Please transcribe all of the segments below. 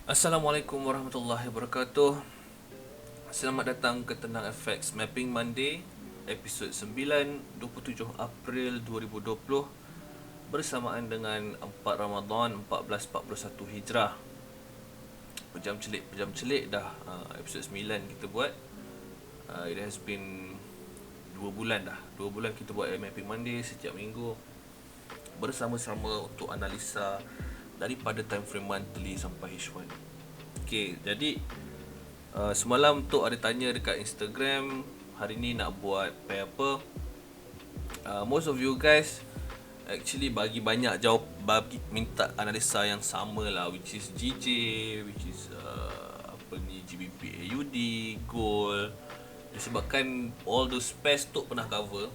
Assalamualaikum warahmatullahi wabarakatuh. Selamat datang ke Tenang FX Mapping Monday, episod 9, 27 April 2020, bersamaan dengan 4 Ramadan 1441 Hijrah. Pejam celik dah, episod 9 kita buat. It has been 2 bulan dah. 2 bulan kita buat Mapping Monday setiap minggu, bersama-sama untuk analisa daripada time frame monthly sampai H1. Okay, jadi semalam Tok ada tanya dekat Instagram, hari ni nak buat pair apa. Most of you guys actually bagi banyak jawab, bagi minta analisa yang sama lah, which is GJ, which is GBP AUD, gold. Disebabkan all those pairs Tok pernah cover.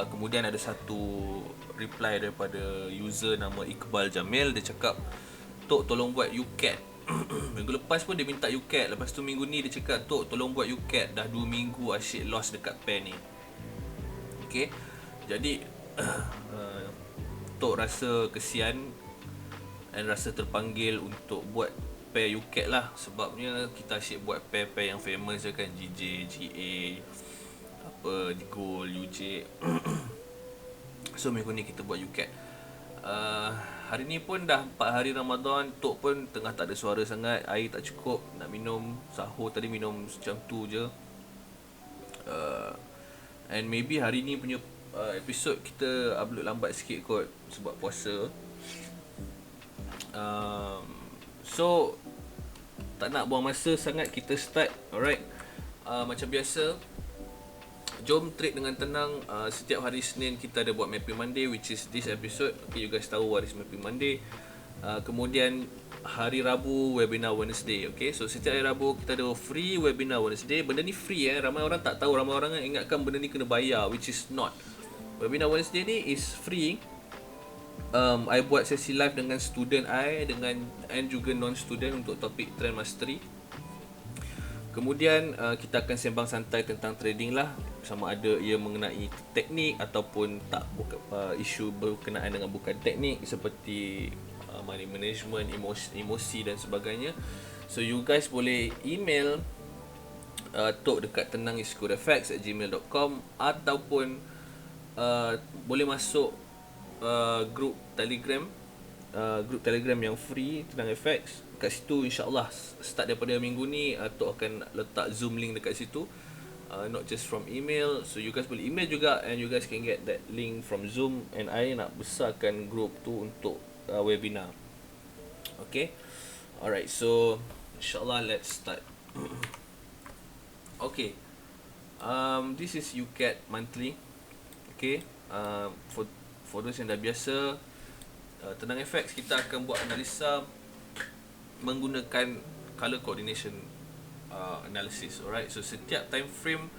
Kemudian ada satu reply daripada user nama Iqbal Jamil. Dia cakap, Tok tolong buat UCAT. Minggu lepas pun dia minta UCAT. Lepas tu minggu ni dia cakap, Tok tolong buat UCAT. Dah 2 minggu asyik loss dekat pair ni. Okay, jadi Tok rasa kesian dan rasa terpanggil untuk buat pair UCAT lah. Sebabnya kita asyik buat pair-pair yang famous je kan, GJ, GA, Gold, UJ. So minggu ni kita buat UCAT. Hari ni pun dah 4 hari Ramadan. Tok pun tengah tak ada suara sangat, air tak cukup nak minum. Sahur tadi minum macam tu je. And maybe hari ni punya episod kita upload lambat sikit kot sebab puasa. So tak nak buang masa sangat, kita start. Alright, macam biasa, jom trade dengan tenang. Setiap hari Senin kita ada buat Mapping Monday, which is this episode. Okay, you guys tahu what is Mapping Monday. Kemudian hari Rabu webinar Wednesday. Okay, so setiap hari Rabu kita ada free webinar Wednesday. Benda ni free ramai orang tak tahu. Ramai orang ingatkan benda ni kena bayar, which is not. Webinar Wednesday ni is free. I buat sesi live dengan student and juga non-student untuk topik trend mastery. Kemudian kita akan sembang santai tentang trading lah, sama ada ia mengenai teknik ataupun tak, isu berkenaan dengan bukan teknik seperti money management, emosi dan sebagainya. So you guys boleh email Tok dekat tenangisgoodfx@gmail.com ataupun boleh masuk grup Telegram yang free Tenang FX. Kat situ insyaAllah start daripada minggu ni Tok akan letak Zoom link dekat situ, not just from email. So you guys boleh email juga, and you guys can get that link from Zoom. And I nak besarkan group tu untuk webinar. Okay, alright, so insyaAllah let's start. Okay, this is UCAT monthly. Okay, for those yang dah biasa, Tenang FX kita akan buat analisa menggunakan color coordination analysis. Alright, so setiap time frame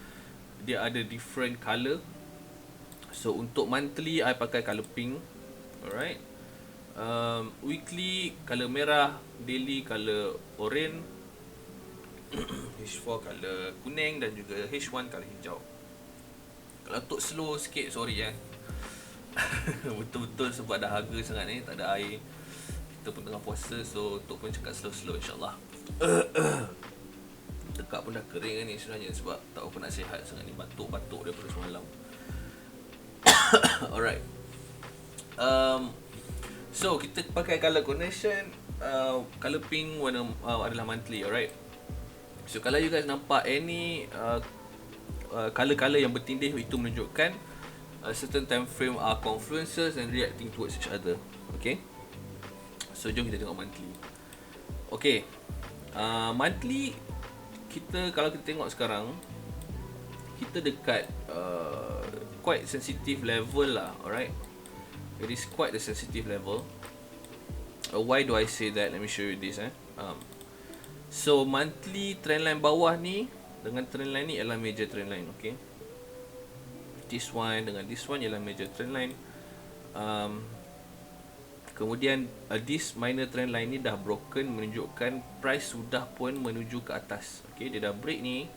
dia ada different color. So untuk monthly I pakai color pink. Alright, weekly color merah, daily color orange, H4 color kuning dan juga H1 color hijau. Kalau Tok slow sikit, sorry betul-betul sebab dah harga sangat ni, tak ada air. Kita pun tengah puasa, so Tok pun cakap slow-slow insyaAllah. Tekak pun dah kering ni sebenarnya sebab tak apa nak sihat sangat ni, batuk-batuk daripada semalam. Alright, so kita pakai color coordination. Color pink warna adalah monthly. Alright, so kalau you guys nampak any color-color yang bertindih, itu menunjukkan certain time frame are confluences and reacting towards each other. Okay, so jom kita tengok monthly. Okay, monthly kita, kalau kita tengok sekarang, kita dekat quite sensitive level lah. Alright, it is quite a sensitive level. Why do I say that? Let me show you this. So monthly trendline bawah ni dengan trendline ni ialah major trendline. Okay, this one dengan this one ialah major trendline. Kemudian this minor trendline ni dah broken, menunjukkan price sudah pun menuju ke atas. Okay, dia dah break ni,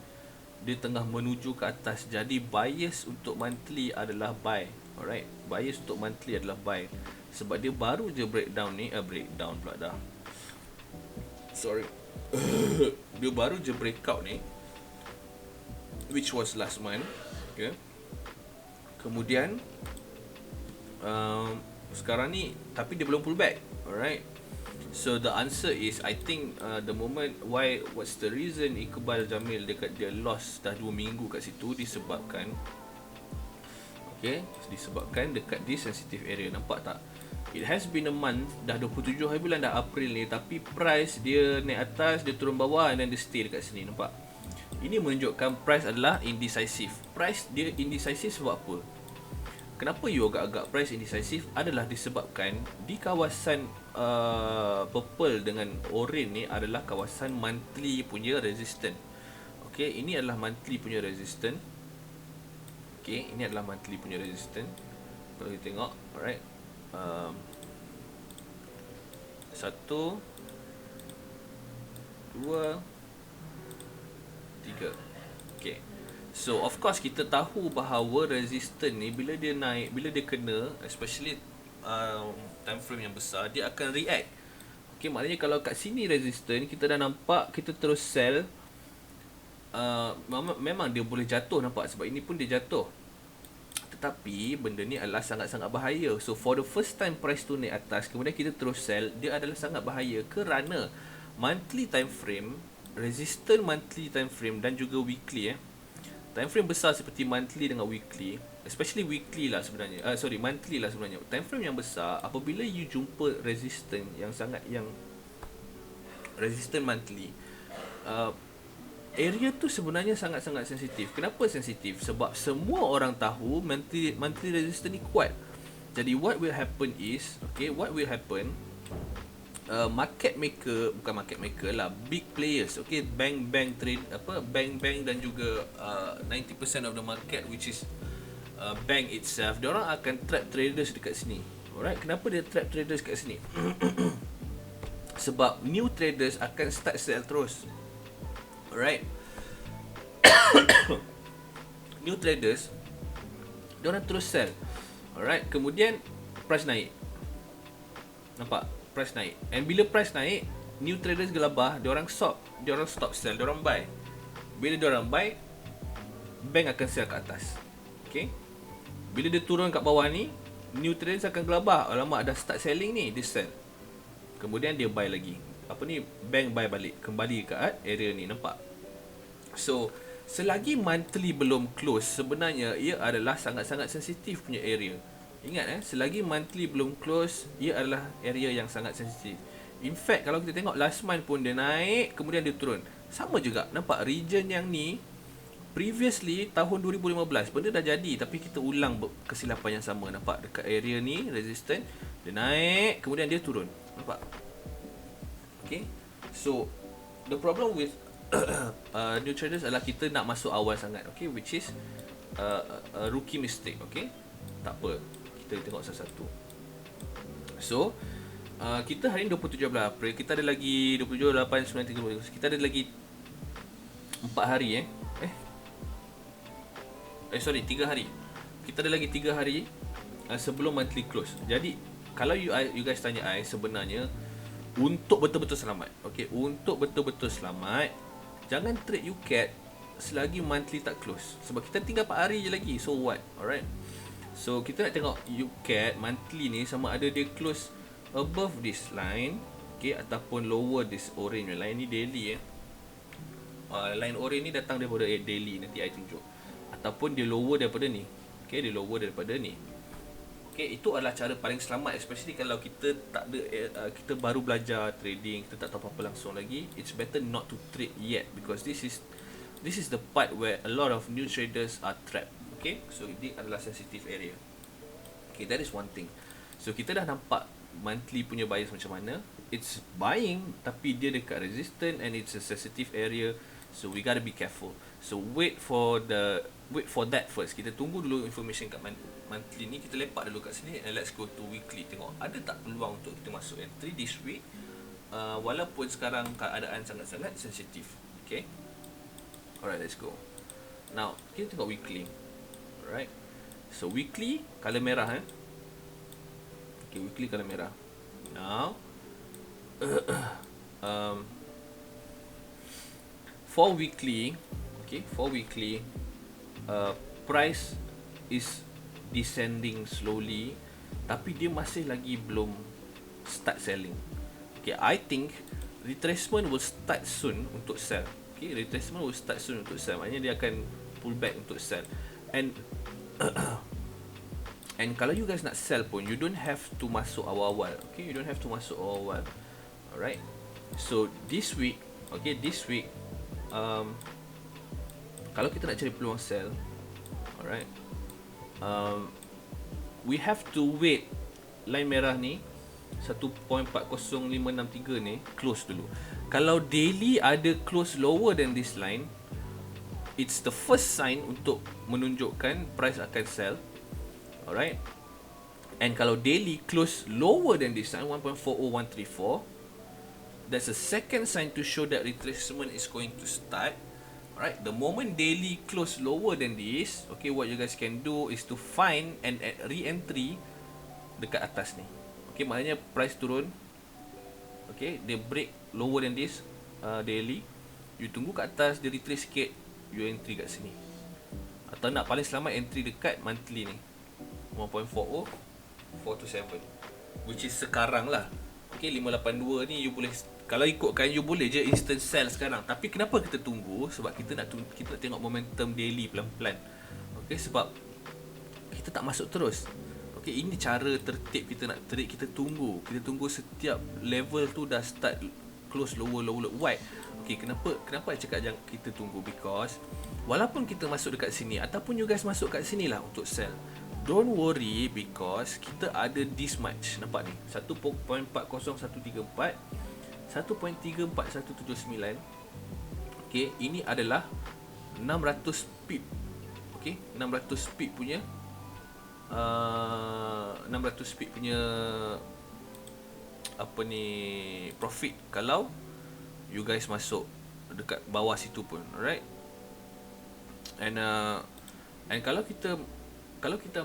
dia tengah menuju ke atas. Jadi bias untuk monthly adalah buy. Alright, bias untuk monthly adalah buy. Sebab dia baru je breakdown ni, breakdown pula dah. Sorry. Dia baru je breakout ni, which was last month. Okay. Kemudian sekarang ni, tapi dia belum pull back. Alright. So the answer is, I think the moment what's the reason Iqbal Jamil dekat dia lost dah 2 minggu kat situ, disebabkan dekat this sensitive area. Nampak tak? It has been a month, dah 27 hari bulan dah April ni, tapi price dia naik atas, dia turun bawah, and then dia stay dekat sini. Nampak? Ini menunjukkan price adalah indecisive. Price dia indecisive sebab apa? Kenapa you agak-agak price indecisive? Adalah disebabkan di kawasan purple dengan orange ni adalah kawasan monthly punya resistance. Okay, ini adalah monthly punya resistance. Okay, ini adalah monthly punya resistance. Kalau kita tengok, alright. 1 2 3. Okay. So of course kita tahu bahawa resistance ni bila dia naik, bila dia kena, especially time frame yang besar, dia akan react. Okay, maknanya kalau kat sini resistance, kita dah nampak, kita terus sell, memang dia boleh jatuh, nampak, sebab ini pun dia jatuh. Tetapi benda ni adalah sangat-sangat bahaya. So for the first time price tu naik atas, kemudian kita terus sell, dia adalah sangat bahaya kerana monthly time frame, resistance monthly time frame dan juga weekly time frame besar seperti monthly dengan weekly, especially weekly lah sebenarnya, monthly lah sebenarnya. Time frame yang besar, apabila you jumpa resistance yang resistance monthly, area tu sebenarnya sangat-sangat sensitif. Kenapa sensitif? Sebab semua orang tahu monthly resistance ni kuat. Jadi what will happen is, market maker, bukan market maker lah, big players, bank trade, bank dan juga 90% of the market, which is bank itself, diorang akan trap traders dekat sini. Alright, kenapa dia trap traders kat sini? Sebab new traders akan start sell terus. Alright. New traders, diorang terus sell. Alright, kemudian price naik. Nampak? Price naik. And bila price naik, new traders gelabah, diorang stop sell, diorang buy. Bila diorang buy, bank akan sell kat atas. Okay. Bila dia turun kat bawah ni, new traders akan gelabah, alamak dah start selling ni, dia sell. Kemudian dia buy lagi. Bank buy balik, kembali kat area ni, nampak? So, selagi monthly belum close, sebenarnya ia adalah sangat-sangat sensitif punya area. Ingat selagi monthly belum close, ia adalah area yang sangat sensitif. In fact, kalau kita tengok last month pun dia naik, kemudian dia turun. Sama juga, nampak region yang ni previously tahun 2015 benda dah jadi, tapi kita ulang kesilapan yang sama. Nampak dekat area ni resistance, dia naik, kemudian dia turun. Nampak? Okay. So the problem with new traders adalah kita nak masuk awal sangat, which is a rookie mistake. Tak apa, kita tengok satu-satu. So kita hari ni 27 April, kita ada lagi 27, 8, 9, 30, kita ada lagi 4 hari 3 hari. Kita ada lagi 3 hari sebelum monthly close. Jadi kalau you guys tanya sebenarnya untuk betul-betul selamat, untuk betul-betul selamat, jangan trade UCAT selagi monthly tak close. Sebab kita tinggal 4 hari je lagi. So what? Alright. So kita nak tengok UCAT monthly ni sama ada dia close above this line, ataupun lower this orange line ni daily. Line orange ni datang daripada daily, nanti I tunjuk. Ataupun dia lower daripada ni. Dia lower daripada ni. Itu adalah cara paling selamat, especially kalau kita tak ada kita baru belajar trading, kita tak tahu apa-apa langsung lagi. It's better not to trade yet, because this is the part where a lot of new traders are trapped. So ini adalah sensitive area. That is one thing. So kita dah nampak monthly punya bias macam mana. It's buying, tapi dia dekat resistance and it's a sensitive area. So we gotta be careful. So wait for that first. Kita tunggu dulu information kat monthly ni. Kita lepak dulu kat sini and let's go to weekly. Tengok ada tak peluang untuk kita masuk entry this week, walaupun sekarang keadaan sangat-sangat sensitif. Alright, let's go. Now kita tengok weekly. Alright. So weekly color merah weekly color merah. Now for weekly, okay, for weekly, price is descending slowly, tapi dia masih lagi belum start selling. Okay, I think retracement will start soon untuk sell. Okay, retracement will start soon untuk sell. Maknanya dia akan pull back untuk sell. And and kalau you guys nak sell pun, you don't have to masuk awal-awal. Okay, you don't have to masuk awal-awal. Alright. So this week, okay, this week, kalau kita nak cari peluang sell, alright, we have to wait line merah ni 1.40563 ni close dulu. Kalau daily ada close lower than this line, it's the first sign untuk menunjukkan price akan sell. Alright. And kalau daily close lower than this line 1.40134, that's a second sign to show that retracement is going to start. Alright, the moment daily close lower than this, okay, what you guys can do is to find an re-entry dekat atas ni. Okay, maknanya price turun. Okay, dia break lower than this daily. You tunggu kat atas, dia retrace sikit, you entry kat sini. Atau nak paling selamat entry dekat monthly ni 1.40427, which is sekarang lah. Okay, 582 ni you boleh, kalau ikutkan you boleh je instant sell sekarang. Tapi kenapa kita tunggu? Sebab kita nak tengok momentum daily pelan-pelan. Okay, sebab kita tak masuk terus. Okay, ini cara tertib kita nak trade. Kita tunggu setiap level tu dah start close lower white. Okay, kenapa I cakap jangan kita tunggu? Because walaupun kita masuk dekat sini ataupun you guys masuk kat sini lah untuk sell, don't worry, because kita ada this much. Nampak ni 1.40134, 1.34179. Okay, ini adalah 600 pip. Okay, 600 pip punya 600 pip punya apa ni profit kalau you guys masuk dekat bawah situ pun. Alright. And kalau kita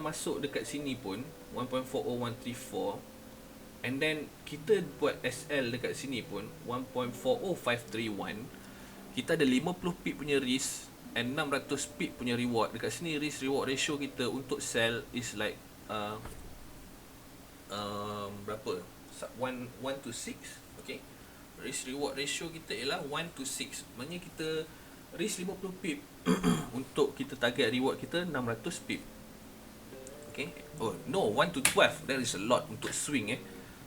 masuk dekat sini pun 1.40134, and then kita buat SL dekat sini pun 1.40531, kita ada 50 pip punya risk and 600 pip punya reward. Dekat sini risk reward ratio kita untuk sell is like berapa? 1 to 6. Okay, risk reward ratio kita ialah 1 to 6. Maknanya kita risk 50 pip untuk kita target reward kita 600 pip. Okay, oh no, 1 to 12, that is a lot untuk swing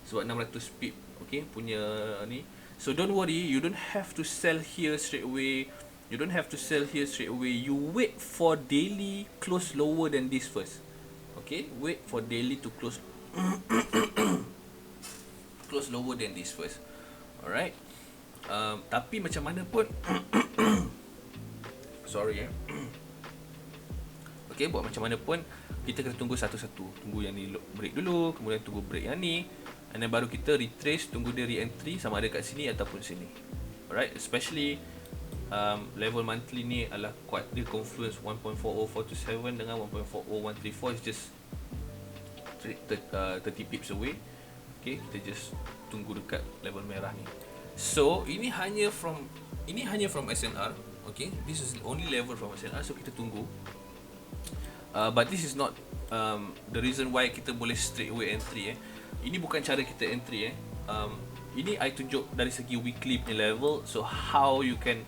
sebab 600 pip. Okay, punya ni. So don't worry, you don't have to sell here straight away. You wait for daily close lower than this first. Okay, wait for daily to close close lower than this first. Alright. Tapi macam mana pun sorry Okay, buat macam mana pun kita kena tunggu satu-satu. Tunggu yang ni break dulu, kemudian tunggu break yang ni, and then baru kita retrace, tunggu dia re-entry sama ada kat sini ataupun sini. Alright, especially level monthly ni adalah kuat. Dia confluence 1.40427 dengan 1.40134 is just 30 pips away. Okay, kita just tunggu dekat level merah ni. So ini hanya from SNR. Okay, this is the only level from SNR. So kita tunggu. But this is not the reason why kita boleh straight away entry. Ini bukan cara kita entry. Ini I tunjuk dari segi weekly punya level. So how you can,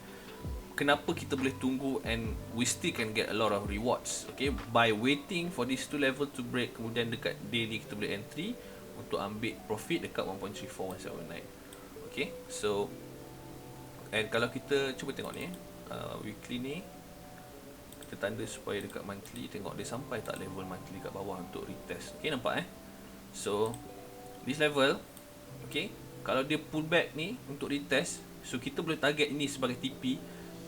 kenapa kita boleh tunggu and we still can get a lot of rewards. Okay, by waiting for these two level to break, kemudian dekat daily kita boleh entry untuk ambil profit dekat 1.34179. Okay, so and kalau kita cuba tengok ni weekly ni, kita tanda supaya dekat monthly, tengok dia sampai tak level monthly kat bawah untuk retest. Okay, nampak so this level, okay, kalau dia pull back ni untuk retest, so kita boleh target ini sebagai TP.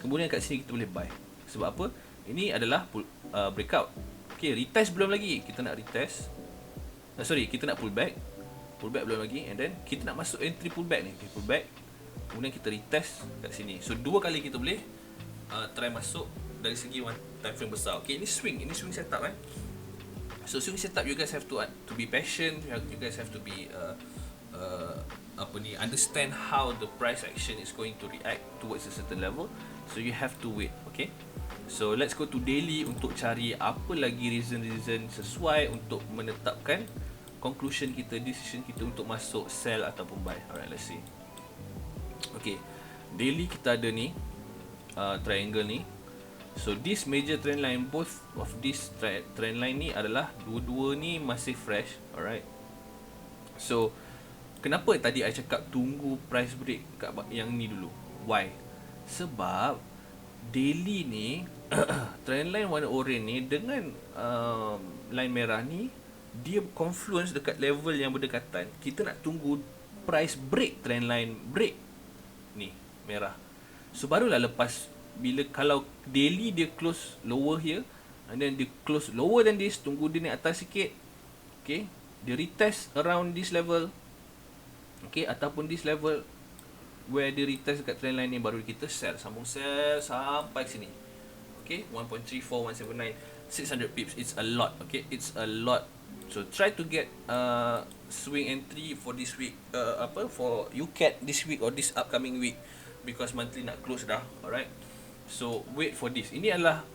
Kemudian kat sini kita boleh buy. Sebab apa? Ini adalah breakout. Okay, retest belum lagi. Kita nak retest. Kita nak pull back. Pull back belum lagi. And then kita nak masuk entry pull back ni. Okay, pull back. Kemudian kita retest kat sini. So dua kali kita boleh try masuk dari segi time frame besar. Okay, ini swing setup So swing setup, you guys have to be patient. You guys have to be understand how the price action is going to react towards a certain level. So you have to wait. Okay, so let's go to daily untuk cari apa lagi reason-reason sesuai untuk menetapkan conclusion kita, decision kita untuk masuk sell ataupun buy. Alright, let's see. Okay, daily kita ada ni triangle ni. So this major trend line, both of this trend line ni adalah dua-dua ni masih fresh. Alright, so kenapa tadi I cakap tunggu price break kat yang ni dulu? Why? Sebab daily ni trend line warna orange ni dengan line merah ni, dia confluence dekat level yang berdekatan. Kita nak tunggu price break trend line break ni merah. So barulah lepas, bila kalau daily dia close lower here and then dia close lower than this, tunggu dia naik atas sikit. Okay, dia retest around this level. Okay, ataupun this level where dia retest dekat trend line ni, baru kita sell, sambung sell sampai sini. Okay, 1.34, 179, 600 pips. It's a lot. Okay, it's a lot. So try to get swing entry for this week, for UCAT this week or this upcoming week, because monthly nak close dah. Alright, so wait for this. Ini adalah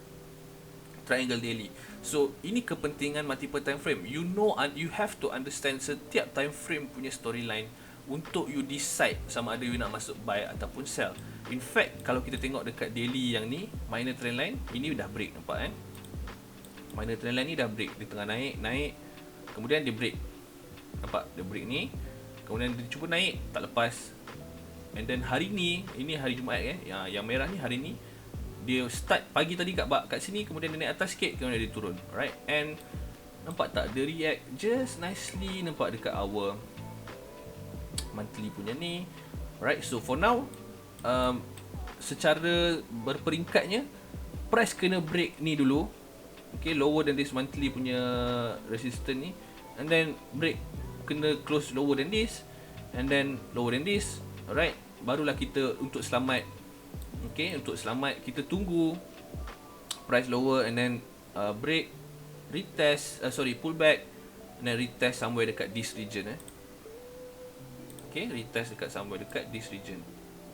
triangle daily. So ini kepentingan multiple time frame. You know, you have to understand setiap time frame punya storyline untuk you decide sama ada you nak masuk buy ataupun sell. In fact, kalau kita tengok dekat daily yang ni, minor trend line, ini dah break, nampak kan? Minor trend line ni dah break. Dia tengah naik, kemudian dia break. Nampak? Dia break ni, kemudian dia cuba naik, tak lepas. And then hari ni, ini hari Jumaat yang merah ni hari ni, dia start pagi tadi kat sini, kemudian dia naik atas sikit, kemudian dia turun. Alright, and nampak tak? Dia react just nicely, nampak dekat our monthly punya ni. Alright, so for now, secara berperingkatnya, price kena break ni dulu. Okay, lower than this monthly punya resistance ni, and then break, kena close lower than this, and then lower than this. Alright, barulah kita untuk selamat. Okay, untuk selamat kita tunggu price lower and then break, retest, pull back, and then retest somewhere dekat this region. Okay, retest dekat somewhere dekat this region.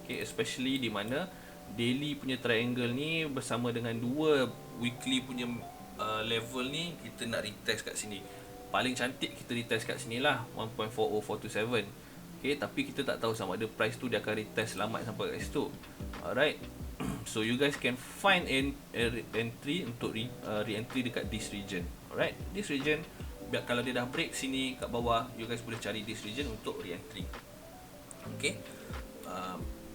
Okay, especially di mana daily punya triangle ni bersama dengan dua weekly punya level ni, kita nak retest kat sini. Paling cantik kita retest kat sini lah, 1.40427. Okay, tapi kita tak tahu sama ada price tu dia akan retest selamat sampai kat situ. Alright, so you guys can find entry untuk re-entry dekat this region. Alright, this region, biar kalau dia dah break sini kat bawah, you guys boleh cari this region untuk re-entry. Okay,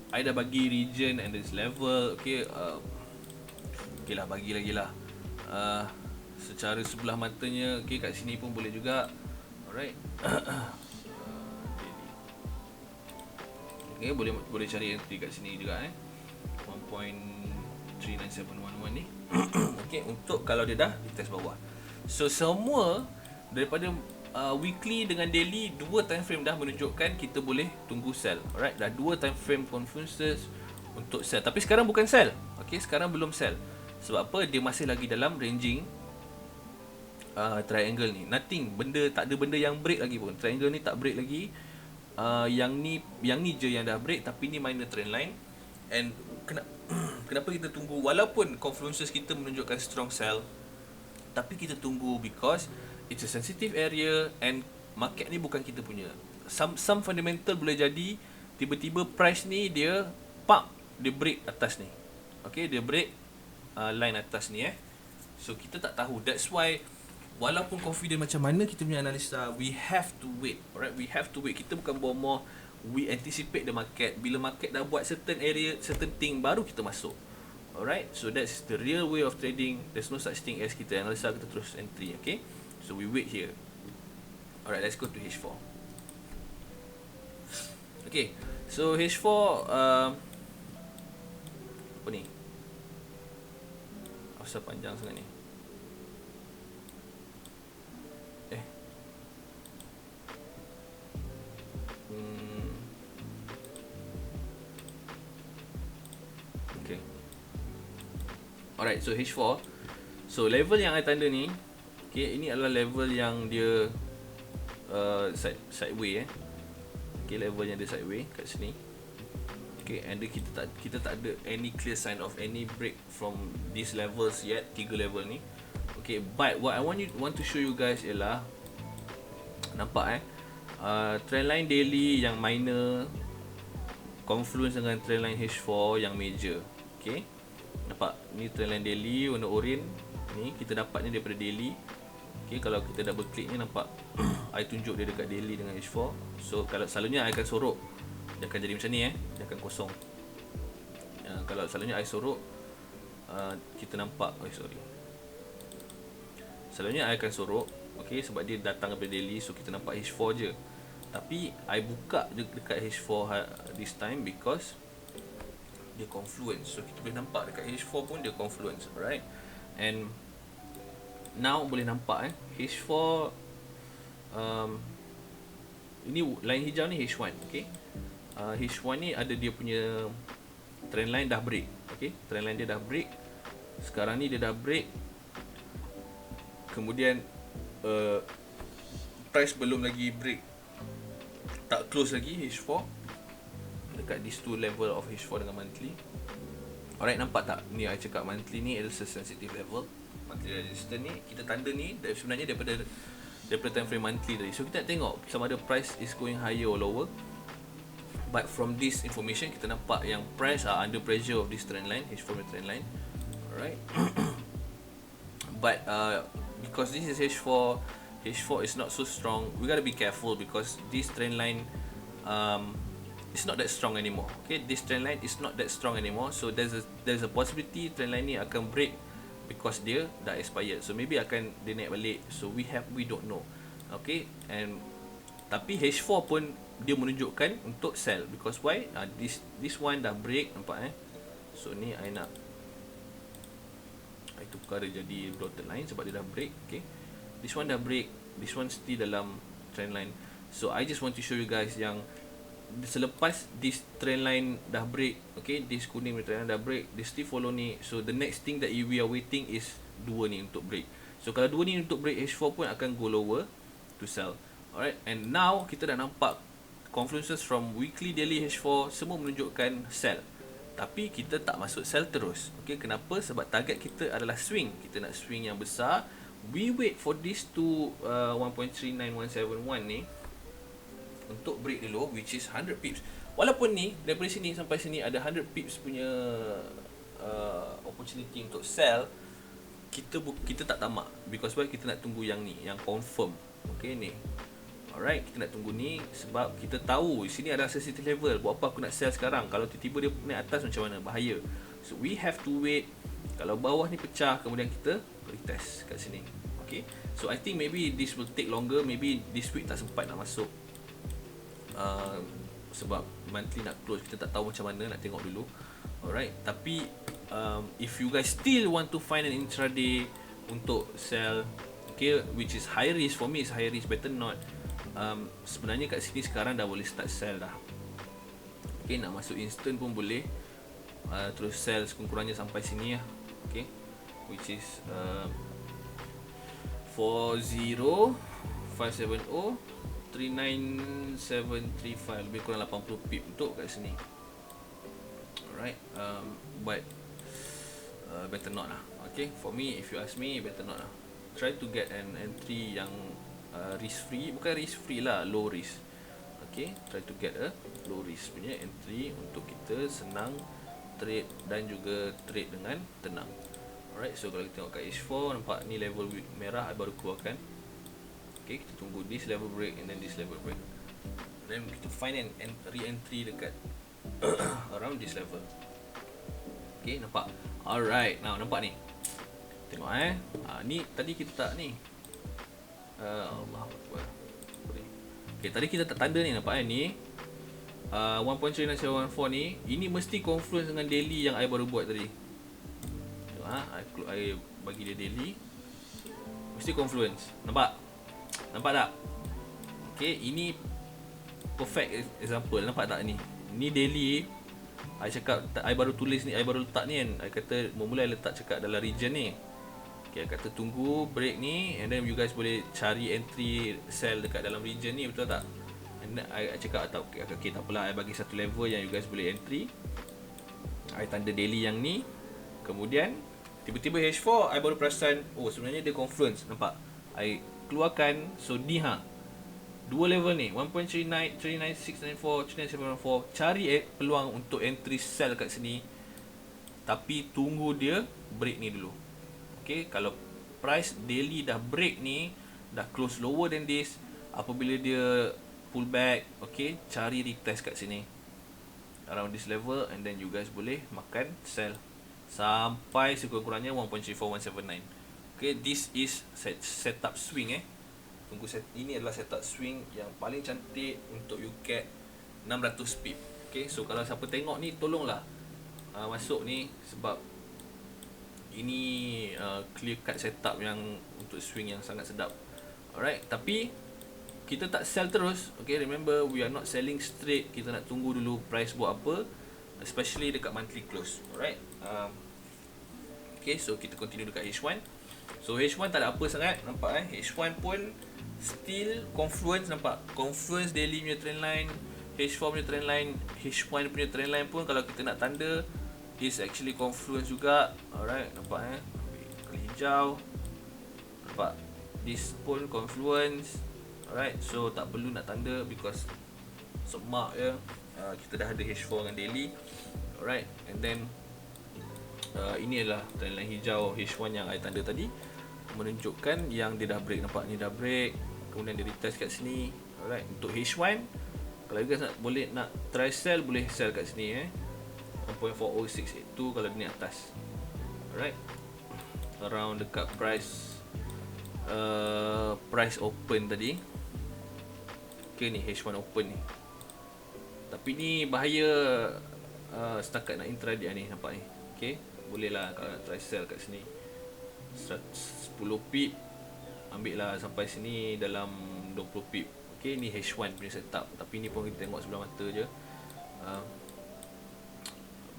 I dah bagi region and this level. Okay, okay lah, bagi lagi lah secara sebelah matanya. Okay, kat sini pun boleh juga. Alright. Okay, boleh cari entry kat sini juga 1.39711 ni. Okay, untuk kalau dia dah di test bawah. So semua daripada weekly dengan daily, dua time frame dah menunjukkan kita boleh tunggu sell. Alright, dah dua time frame confluences untuk sell. Tapi sekarang bukan sell. Okay, sekarang belum sell. Sebab apa? Dia masih lagi dalam ranging triangle ni. Nothing, tak ada benda yang break lagi pun. Triangle ni tak break lagi. Yang ni je yang dah break, tapi ni minor trend line. And kenapa kita tunggu walaupun confluences kita menunjukkan strong sell, tapi kita tunggu because it's a sensitive area and market ni bukan kita punya. Some fundamental boleh jadi tiba-tiba price ni dia break atas ni. Okay, dia break line atas ni So kita tak tahu. That's why walaupun confident macam mana kita punya analisa, we have to wait. Alright, we have to wait. Kita bukan bomoh. We anticipate the market. Bila market dah buat certain area, certain thing, baru kita masuk. Alright, so that's the real way of trading. There's no such thing as kita analisa, kita terus entry. Okay, so we wait here. Alright, let's go to H4. Okay, so H4 apa ni? Asal panjang sangat ni. Okay. Alright, so H4. So level yang I tanda ni, okay, ini adalah level yang dia sideway Okay, level yang dia sideway kat sini. Okay, and then kita tak ada any clear sign of any break from these levels yet, 3 level ni. Okay, but what I want to show you guys ialah, nampak trendline daily yang minor confluence dengan trendline H4 yang major. Okay, nampak ni trendline daily warna oranye ni, kita dapat ni daripada daily. Okay, kalau kita double click ni nampak I tunjuk dia dekat daily dengan H4. So kalau selalunya I akan sorok, dia akan jadi macam ni dia akan kosong. Kalau selalunya I sorok, kita nampak, selalunya I akan sorok, okay, sebab dia datang daripada daily, so kita nampak H4 je. Tapi I buka je dekat H4 this time because dia confluence. So kita boleh nampak dekat H4 pun dia confluence, alright. And now boleh nampak H4, ini line hijau ni H1, okay. H1 ni ada dia punya trendline dah break, okay. Trendline dia dah break. Sekarang ni dia dah break. Kemudian price belum lagi break, tak close lagi H4 dekat these two level of H4 dengan monthly. Alright, nampak tak? Ni I cakap monthly ni adalah sensitive level. Monthly resistance ni, kita tanda ni sebenarnya daripada time frame monthly tadi. So kita nak tengok sama ada price is going higher or lower. But from this information, kita nampak yang price are under pressure of this trend line, H4 trend line. Alright. But because this is H4 is not so strong, we gotta be careful because this trend line is not that strong anymore. Okay, this trend line is not that strong anymore. So there's a possibility trend line ni akan break because dia dah expired. So maybe akan dia naik balik. So we don't know. Okay, and tapi H4 pun dia menunjukkan untuk sell because why? This one dah break, nampak So ni I nak I tukar dia jadi dotted line sebab dia dah break. Okay, this one dah break, this one still dalam trend line. So I just want to show you guys yang selepas this trend line dah break, okay, this kuning trend line dah break, dia still follow ni. So the next thing that we are waiting is dua ni untuk break. So kalau dua ni untuk break, H4 pun akan go lower to sell. Alright, and now kita dah nampak confluences from weekly, daily, H4 semua menunjukkan sell. Tapi kita tak masuk sell terus. Okay, kenapa? Sebab target kita adalah swing. Kita nak swing yang besar. We wait for this to 1.39171 ni untuk break dulu, which is 100 pips. Walaupun ni daripada sini sampai sini ada 100 pips punya opportunity untuk sell, kita tak tamak because why? Kita nak tunggu yang ni, yang confirm. Okay ni. Alright, kita nak tunggu ni sebab kita tahu sini ada sensitive level. Buat apa aku nak sell sekarang? Kalau tiba-tiba dia naik atas macam mana? Bahaya. So we have to wait. Kalau bawah ni pecah, kemudian kita retest kat sini. Okay. So I think maybe this will take longer. Maybe this week tak sempat nak masuk. Sebab monthly nak close, kita tak tahu macam mana, nak tengok dulu. Alright. Tapi if you guys still want to find an intraday untuk sell, okay, which is high risk, for me is high risk, better not. Sebenarnya kat sini sekarang dah boleh start sell dah. Okay, nak masuk instant pun boleh. Terus sell sekurang-kurangnya sampai sini lah. Okay, which is 40570 39735, lebih kurang 80 pip untuk kat sini. Alright, but better not lah. Okay, for me, if you ask me, better not lah. Try to get an entry yang risk free, bukan risk free lah, low risk. Okay, try to get a low risk punya entry untuk kita senang trade dan juga trade dengan tenang. Alright, so kalau kita tengok kat H4, nampak ni level merah I baru keluarkan. Okay, kita tunggu this level break and then this level break. Then kita find an re-entry dekat around this level. Okay, nampak? Alright, now nampak ni. Tengok ni tadi kita tak ni. Allahuakbar. Okay, tadi kita tak tanda ni, nampak ni 1.39714 ni, ini mesti confluence dengan daily yang I baru buat tadi. Tengok I bagi dia daily, mesti confluence. Nampak? Nampak tak? Okay, ini perfect example. Nampak tak ni? Ni daily. I cakap, I baru tulis ni, I baru letak ni kan. I kata mula-mula I letak cakap dalam region ni. Okay, I kata tunggu break ni, and then you guys boleh cari entry sell dekat dalam region ni, betul tak? And And I cakap okay, tak apalah, I bagi satu level yang you guys boleh entry. I tanda daily yang ni. Kemudian tiba-tiba H4 I baru perasan, oh sebenarnya dia confluence. Nampak? I keluarkan. So ni dua level ni 1.39, 39694, 39714. Cari peluang untuk entry sell kat sini, tapi tunggu dia break ni dulu. Okay, kalau price daily dah break ni, dah close lower than this, apabila dia pull back, okay, cari retest kat sini around this level, and then you guys boleh makan sell sampai sekurang-kurangnya 1.34179. Okay, this is setup swing. Tunggu ini adalah setup swing yang paling cantik untuk you get 600 pip. Okay, so kalau siapa tengok ni, tolonglah masuk ni, sebab ini clear cut setup yang untuk swing yang sangat sedap. Alright, tapi kita tak sell terus. Okay, remember, we are not selling straight. Kita nak tunggu dulu price buat apa, especially dekat monthly close. Alright, okay, so kita continue dekat H1. So H1 tak ada apa sangat, nampak H1 pun still confluence, nampak? Confluence daily punya trend line, H4 punya trend line, H1 punya trend line pun kalau kita nak tanda is actually confluence juga. Alright, nampak kali hijau, nampak? This pun confluence. Alright, so tak perlu nak tanda because semak je. Kita dah ada H4 dengan daily. Alright, and then ini adalah trend line hijau H1 yang I tanda tadi, menunjukkan yang dia dah break. Nampak ni dah break, kemudian dia retest kat sini. Alright, untuk H1 kalau you guys boleh nak try sell, boleh sell kat sini 1.40682 kalau dia ni atas. Alright, around dekat price open tadi. Okay, ni H1 open ni, tapi ni bahaya setakat nak intraday ni, nampak ni. Okay, boleh lah kalau nak try sell kat sini 10 pip, ambil lah sampai sini dalam 20 pip. Okay, ni H1 punya setup, tapi ni pun kita tengok sebelah mata je.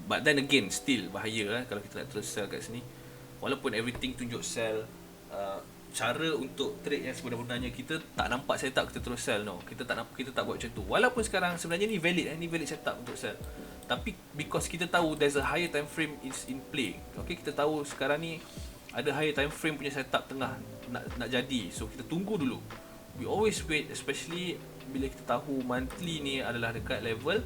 But then again, still bahaya kalau kita nak terus sell kat sini. Walaupun everything tunjuk sell, cara untuk trade yang sebenarnya kita tak nampak setup kita terus sell, no. Kita tak buat macam tu. Walaupun sekarang sebenarnya ni valid setup untuk sell, tapi because kita tahu there's a higher time frame is in play. Okay, kita tahu sekarang ni ada higher time frame punya setup tengah nak jadi. So kita tunggu dulu. We always wait, especially bila kita tahu monthly ni adalah dekat level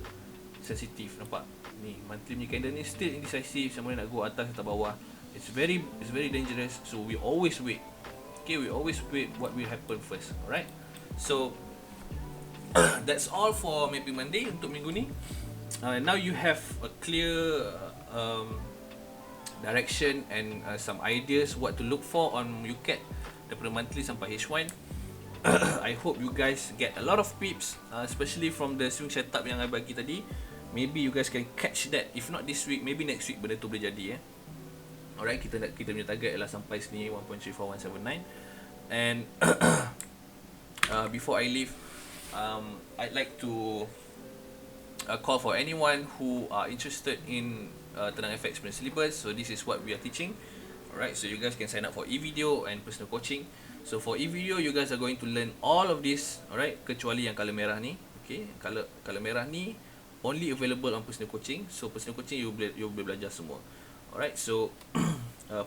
sensitif. Nampak? Ni monthly punya candle ni still indecisive, sama ada nak go atas atau bawah. It's very dangerous. So we always wait. Okay, we always wait what will happen first. Alright, so that's all for Mapping Monday untuk minggu ni. Now you have a clear direction and some ideas what to look for on UCAT daripada monthly sampai H1. I hope you guys get a lot of pips, especially from the swing setup yang I bagi tadi. Maybe you guys can catch that. If not this week, maybe next week benda tu boleh jadi. Alright, kita punya target ialah sampai sini 1.34179. And before I leave, I'd like to call for anyone who are interested in Tenang FX punya syllabus. So this is what we are teaching. Alright, so you guys can sign up for e-video and personal coaching. So for e-video, you guys are going to learn all of this. Alright, kecuali yang color merah ni. Okay, color merah ni only available on personal coaching. So personal coaching you boleh belajar semua. Alright, so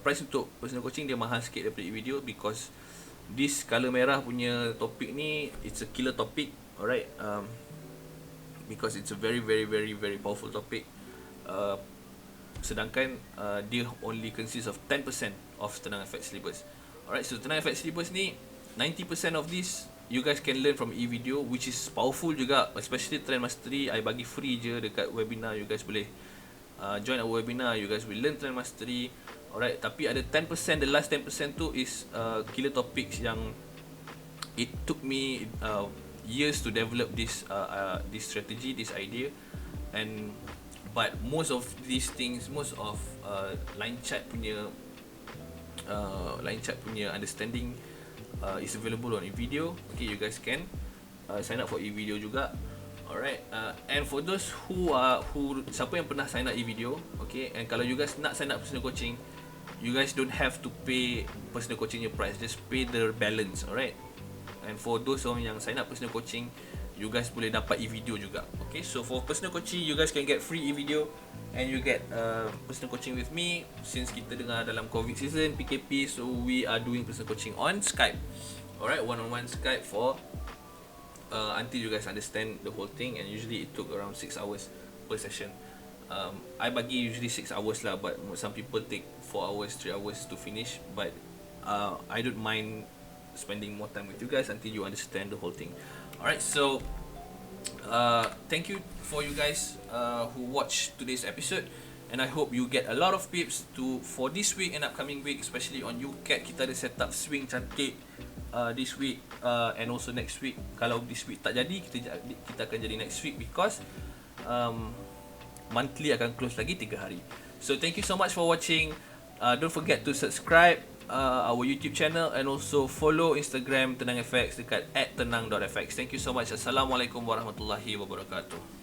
price untuk personal coaching dia mahal sikit daripada e-video because this color merah punya topik ni, it's a killer topic. Alright, because it's a very powerful topic. Sedangkan dia only consists of 10% of Tenang FX syllabus. Alright, so Tenang FX syllabus ni 90% of this you guys can learn from e-video, which is powerful juga, especially Trend Mastery. I bagi free je dekat webinar. You guys boleh join our webinar, you guys will learn Trend Mastery. Alright, tapi ada 10%, the last 10% tu is killer topics yang it took me years to develop this strategy, this idea. And but most of these things, most of line chart punya understanding is available on e-video. Okay, you guys can sign up for e-video juga. Alright, and for those who siapa yang pernah sign up e-video, okay, and kalau you guys nak sign up personal coaching, you guys don't have to pay personal coaching your price, just pay the balance. Alright, and for those yang sign up personal coaching, you guys boleh dapat e-video juga. Okay, so for personal coaching, you guys can get free e-video and you get personal coaching with me. Since kita tengah dalam COVID season, PKP, so we are doing personal coaching on Skype. Alright, one-on-one Skype for until you guys understand the whole thing, and usually it took around 6 hours per session. I bagi usually 6 hours lah, but some people take 4 hours, 3 hours to finish, but I don't mind spending more time with you guys until you understand the whole thing. Alright, so thank you for you guys who watched today's episode, and I hope you get a lot of tips for this week and upcoming week, especially on UCAT. Kita ada set up swing cantik this week and also next week. Kalau this week tak jadi, kita akan jadi next week, because monthly akan close lagi 3 hari. So thank you so much for watching. Don't forget to subscribe our YouTube channel and also follow Instagram Tenang FX dekat @tenang.fx. Thank you so much. Assalamualaikum warahmatullahi wabarakatuh.